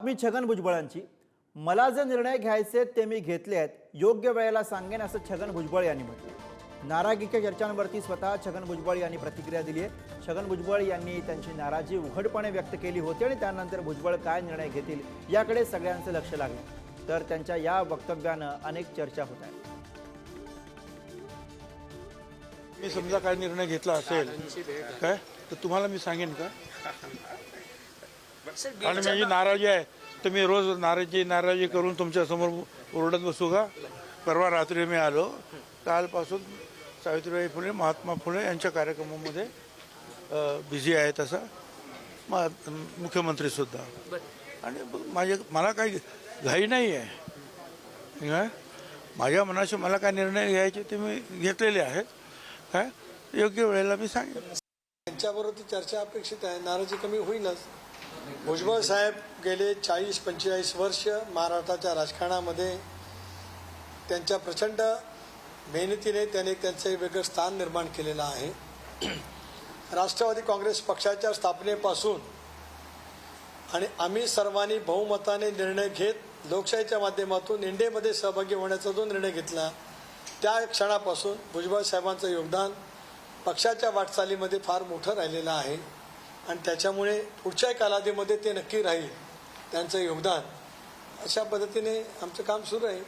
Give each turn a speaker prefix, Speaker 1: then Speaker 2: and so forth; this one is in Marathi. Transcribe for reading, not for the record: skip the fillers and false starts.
Speaker 1: बातमी छगन भुजबळांची. मला जे निर्णय घ्यायचे ते मी घेतले आहेत, योग्य वेळेला सांगेन असं छगन भुजबळ यांनी म्हटलं. नाराजीच्या चर्चांवरती स्वतः छगन भुजबळ यांनी प्रतिक्रिया दिली आहे. छगन भुजबळ यांनी त्यांची नाराजी उघडपणे व्यक्त केली होती आणि त्यानंतर भुजबळ काय निर्णय घेतील याकडे सगळ्यांचं लक्ष लागलं. तर त्यांच्या या वक्तव्यानं अनेक चर्चा होत आहेत.
Speaker 2: मी समजा काय निर्णय घेतला असेल काय तर तुम्हाला मी सांगेन का? आणि माझी नाराजी आहे तर मी रोज नाराजी करून तुमच्या समोर ओरडत बसू का? परवा रात्री मी आलो, कालपासून सावित्रीबाई फुले, महात्मा फुले यांच्या कार्यक्रमामध्ये बिझी आहे. तसा मुख्यमंत्री सुद्धा. आणि मला काही घाई नाही आहे. माझ्या मनाशी मला काय निर्णय घ्यायचे ते मी घेतलेले आहेत. काय योग्य वेळेला मी सांगेन.
Speaker 3: त्यांच्याबरोबर ती चर्चा अपेक्षित आहे. नाराजी कमी होईलच. भुजबळ साहेब गेले 40-45 वर्ष महाराष्ट्राच्या राजकारणामध्ये त्यांच्या प्रचंड मेहनतीने त्याने त्यांचं वेगळं स्थान निर्माण केलेलं आहे. राष्ट्रवादी काँग्रेस पक्षाच्या स्थापनेपासून आणि आम्ही सर्वांनी बहुमताने निर्णय घेत लोकशाहीच्या माध्यमातून एनडीएमध्ये सहभागी होण्याचा जो निर्णय घेतला त्या क्षणापासून भुजबळ साहेबांचं योगदान पक्षाच्या वाटचालीमध्ये फार मोठं राहिलेलं आहे आणि त्याच्यामुळे पुढच्या कालावधीमध्ये ते नक्की राहील त्यांचं योगदान. अशा पद्धतीने आमचं काम सुरू आहे.